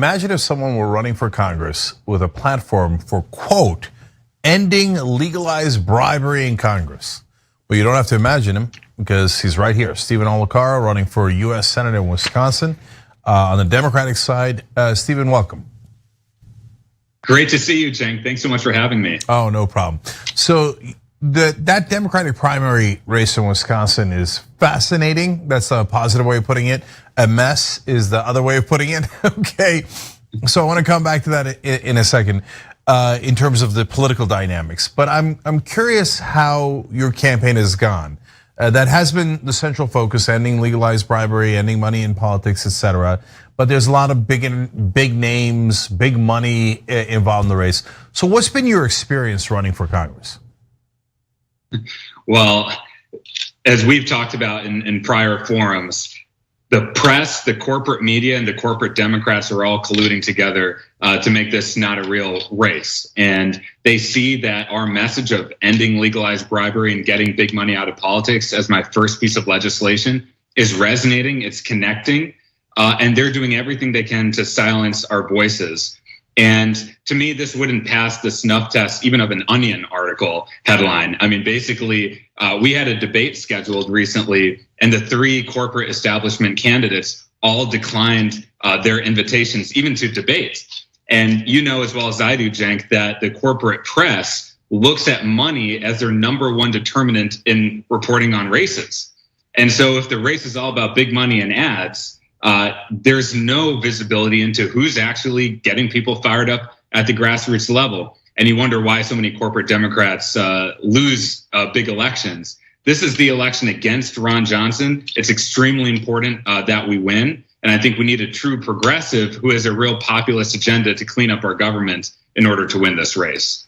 Imagine if someone were running for Congress with a platform for, quote, ending legalized bribery in Congress. Well, you don't have to imagine him because he's right here. Steven Olikara running for US Senate in Wisconsin on the Democratic side. Steven, welcome. Great to see you, Cenk. Thanks so much for having me. Oh, no problem. So that Democratic primary race in Wisconsin is fascinating. That's a positive way of putting it. A mess is the other way of putting it. Okay, so I want to come back to that in a second in terms of the political dynamics. But I'm curious how your campaign has gone. That has been the central focus: ending legalized bribery, ending money in politics, etc. But there's a lot of big names, big money involved in the race. So what's been your experience running for Congress? Well, as we've talked about in prior forums, the press, the corporate media, and the corporate Democrats are all colluding together to make this not a real race. And they see that our message of ending legalized bribery and getting big money out of politics as my first piece of legislation is resonating, it's connecting, and they're doing everything they can to silence our voices. And to me, this wouldn't pass the snuff test even of an Onion article headline. I mean, basically, we had a debate scheduled recently, and the three corporate establishment candidates all declined their invitations, even to debate. And you know as well as I do, Cenk, that the corporate press looks at money as their number one determinant in reporting on races. And so if the race is all about big money and ads, there's no visibility into who's actually getting people fired up at the grassroots level. And you wonder why so many corporate Democrats lose big elections. This is the election against Ron Johnson. It's extremely important that we win. And I think we need a true progressive who has a real populist agenda to clean up our government in order to win this race.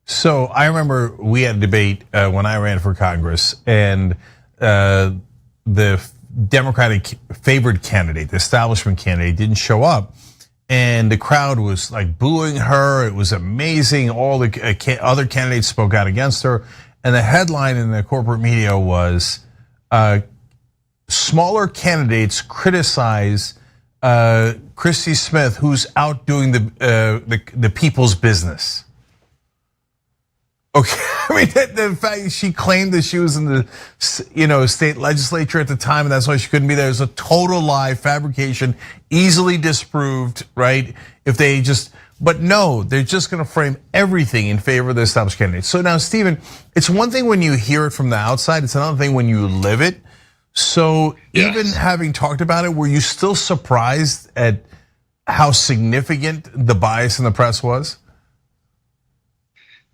So I remember we had a debate when I ran for Congress, and the Democratic favored candidate, the establishment candidate, didn't show up. And the crowd was like booing her. It was amazing. All the other candidates spoke out against her. And the headline in the corporate media was, smaller candidates criticize Christy Smith, who's out doing the people's business. Okay, I mean, the fact she claimed that she was in the state legislature at the time, and that's why she couldn't be there, is a total lie, fabrication, easily disproved, right? But no, they're just going to frame everything in favor of the established candidates. So now, Steven, it's one thing when you hear it from the outside; it's another thing when you live it. So yes. Even having talked about it, were you still surprised at how significant the bias in the press was?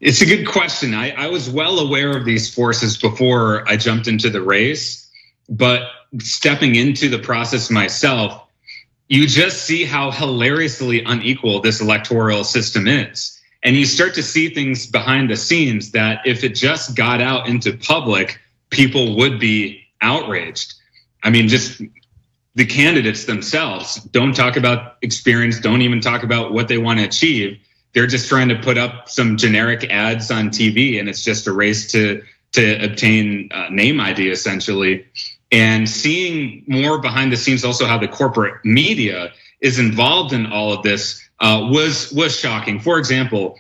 It's a good question. I was well aware of these forces before I jumped into the race, but stepping into the process myself, you just see how hilariously unequal this electoral system is. And you start to see things behind the scenes that if it just got out into public, people would be outraged. I mean, just the candidates themselves don't talk about experience, don't even talk about what they want to achieve. They're just trying to put up some generic ads on TV, and it's just a race to obtain name ID, essentially. And seeing more behind the scenes, also how the corporate media is involved in all of this was shocking. For example,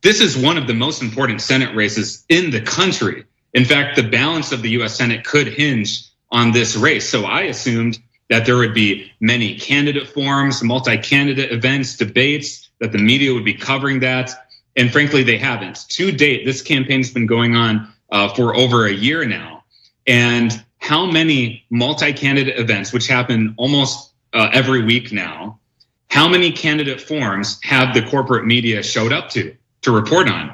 this is one of the most important Senate races in the country. In fact, the balance of the US Senate could hinge on this race. So I assumed that there would be many candidate forums, multi-candidate events, debates, that the media would be covering that. And frankly, they haven't. To date, this campaign's been going on for over a year now. And how many multi-candidate events, which happen almost every week now, how many candidate forums have the corporate media showed up to report on?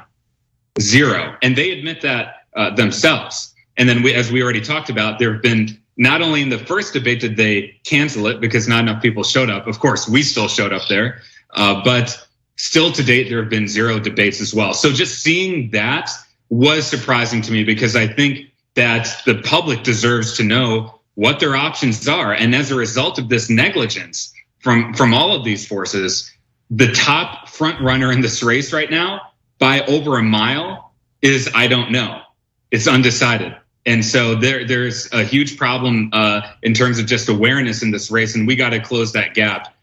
Zero. And they admit that themselves. And then as we already talked about, there have been, not only in the first debate did they cancel it because not enough people showed up. Of course, we still showed up there. But still to date, there have been zero debates as well. So just seeing that was surprising to me because I think that the public deserves to know what their options are. And as a result of this negligence from all of these forces, the top front runner in this race right now by over a mile is I don't know. It's undecided. And so there's a huge problem in terms of just awareness in this race. And we got to close that gap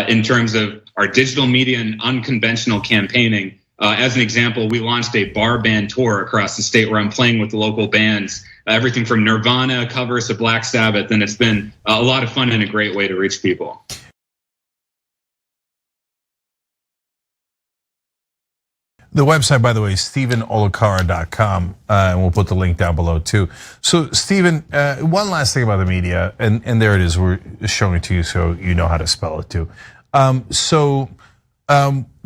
in terms of our digital media and unconventional campaigning. As an example, we launched a bar band tour across the state where I'm playing with the local bands, everything from Nirvana covers to Black Sabbath, and it's been a lot of fun and a great way to reach people. The website, by the way, is StevenOlikara.com, and we'll put the link down below too. So, Steven, one last thing about the media, and there it is. We're showing it to you so you know how to spell it too.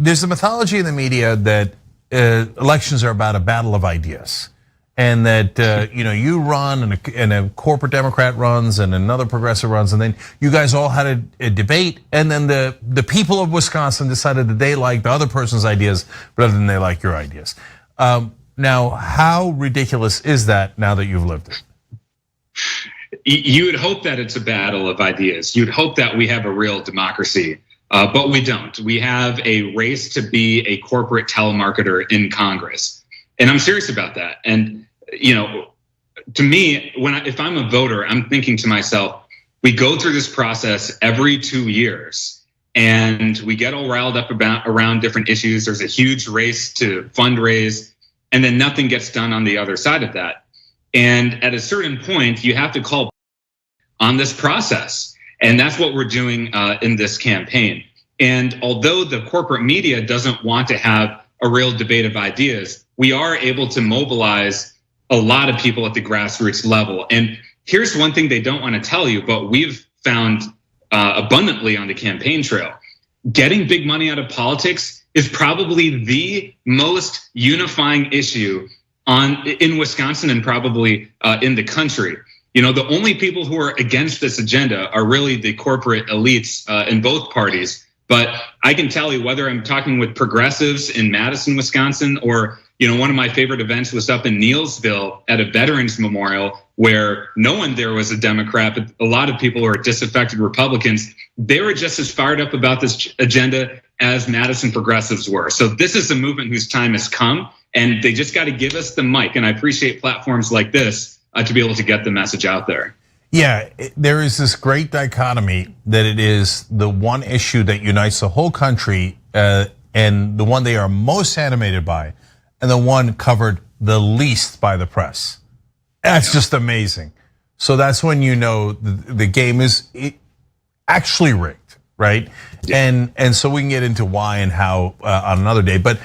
There's a mythology in the media that elections are about a battle of ideas, and that you run and a corporate Democrat runs and another progressive runs, and then you guys all had a debate, and then the people of Wisconsin decided that they liked the other person's ideas rather than they like your ideas. Now, how ridiculous is that now that you've lived it? You would hope that it's a battle of ideas. You'd hope that we have a real democracy. But we don't. We have a race to be a corporate telemarketer in Congress. And I'm serious about that. And, to me, if I'm a voter, I'm thinking to myself, we go through this process every 2 years and we get all riled up around different issues. There's a huge race to fundraise, and then nothing gets done on the other side of that. And at a certain point, you have to call on this process. And that's what we're doing in this campaign. And although the corporate media doesn't want to have a real debate of ideas, we are able to mobilize a lot of people at the grassroots level. And here's one thing they don't want to tell you, but we've found abundantly on the campaign trail. Getting big money out of politics is probably the most unifying issue in Wisconsin and probably in the country. The only people who are against this agenda are really the corporate elites in both parties. But I can tell you, whether I'm talking with progressives in Madison, Wisconsin, or one of my favorite events was up in Neelsville at a veterans memorial where no one there was a Democrat, but a lot of people who are disaffected Republicans. They were just as fired up about this agenda as Madison progressives were. So this is a movement whose time has come, and they just got to give us the mic. And I appreciate platforms like this to be able to get the message out there. Yeah, there is this great dichotomy that it is the one issue that unites the whole country, and the one they are most animated by, and the one covered the least by the press. That's just amazing. So that's when you know the game is actually rigged, right? Yeah. And so we can get into why and how on another day. But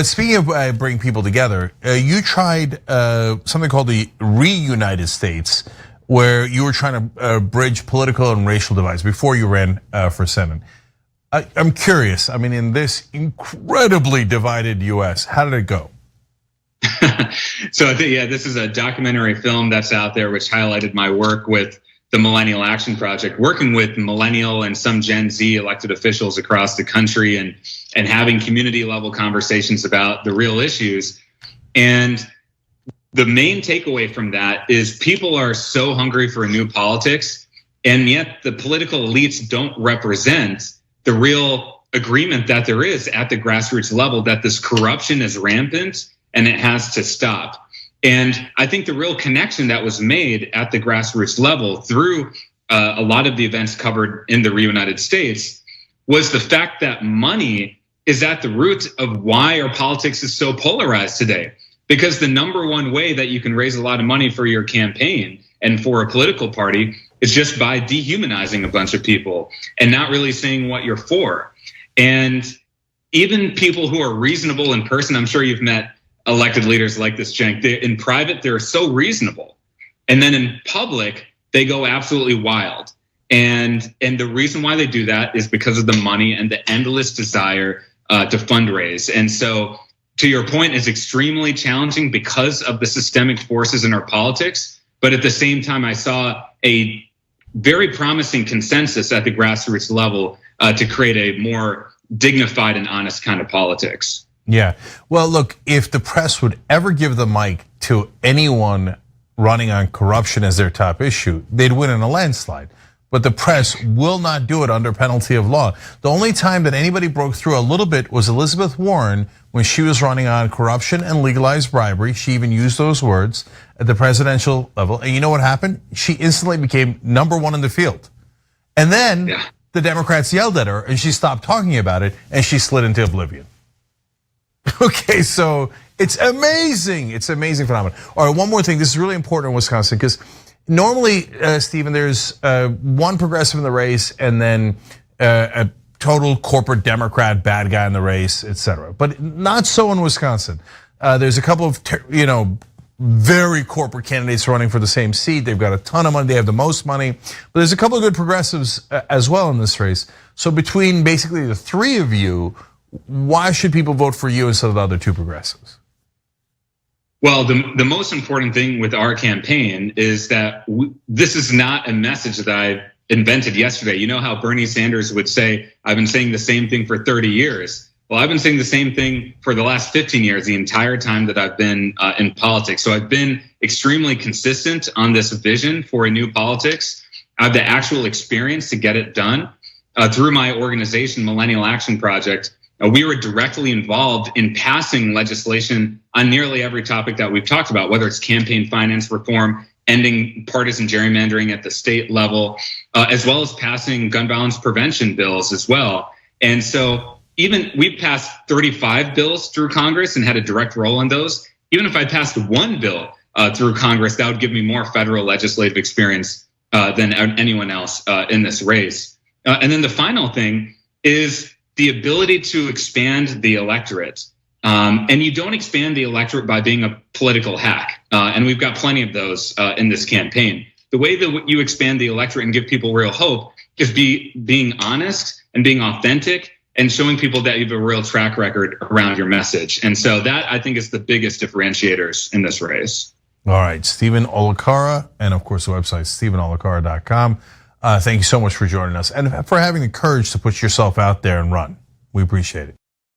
speaking of bringing people together, you tried something called the Reunited States, where you were trying to bridge political and racial divides before you ran for Senate. I'm curious, in this incredibly divided US, how did it go? So I think, this is a documentary film that's out there which highlighted my work with the Millennial Action Project, working with millennial and some Gen Z elected officials across the country and having community level conversations about the real issues. And the main takeaway from that is people are so hungry for new politics, and yet the political elites don't represent the real agreement that there is at the grassroots level, that this corruption is rampant and it has to stop. And I think the real connection that was made at the grassroots level through a lot of the events covered in the Reunited States was the fact that money is at the root of why our politics is so polarized today. Because the number one way that you can raise a lot of money for your campaign and for a political party is just by dehumanizing a bunch of people and not really saying what you're for. And even people who are reasonable in person, I'm sure you've met elected leaders like this, Cenk. In private, they're so reasonable. And then in public, they go absolutely wild. And the reason why they do that is because of the money and the endless desire to fundraise. And so, to your point, it's extremely challenging because of the systemic forces in our politics. But at the same time, I saw a very promising consensus at the grassroots level to create a more dignified and honest kind of politics. Yeah, well, look, if the press would ever give the mic to anyone running on corruption as their top issue, they'd win in a landslide. But the press will not do it under penalty of law. The only time that anybody broke through a little bit was Elizabeth Warren when she was running on corruption and legalized bribery. She even used those words at the presidential level. And you know what happened? She instantly became #1 in the field. And then the Democrats yelled at her and she stopped talking about it and she slid into oblivion. Okay, so it's amazing. It's an amazing phenomenon. All right, one more thing. This is really important in Wisconsin because normally, Stephen, there's one progressive in the race and then a total corporate Democrat bad guy in the race, et cetera. But not so in Wisconsin. There's a couple of very corporate candidates running for the same seat. They've got a ton of money. They have the most money. But there's a couple of good progressives as well in this race. So between basically the three of you, why should people vote for you instead of the other two progressives? Well, the most important thing with our campaign is that this is not a message that I invented yesterday. You know how Bernie Sanders would say, I've been saying the same thing for 30 years. Well, I've been saying the same thing for the last 15 years, the entire time that I've been in politics. So I've been extremely consistent on this vision for a new politics. I have the actual experience to get it done. Through my organization, Millennial Action Project, we were directly involved in passing legislation on nearly every topic that we've talked about, whether it's campaign finance reform, ending partisan gerrymandering at the state level, as well as passing gun violence prevention bills as well. And so even we've passed 35 bills through Congress and had a direct role in those. Even if I passed one bill through Congress, that would give me more federal legislative experience than anyone else in this race. And then the final thing is the ability to expand the electorate. And you don't expand the electorate by being a political hack. And we've got plenty of those in this campaign. The way that you expand the electorate and give people real hope is being honest and being authentic and showing people that you have a real track record around your message. And so that, I think, is the biggest differentiators in this race. All right, Steven Olikara, and of course the website, stevenolikara.com. Thank you so much for joining us and for having the courage to put yourself out there and run. We appreciate it.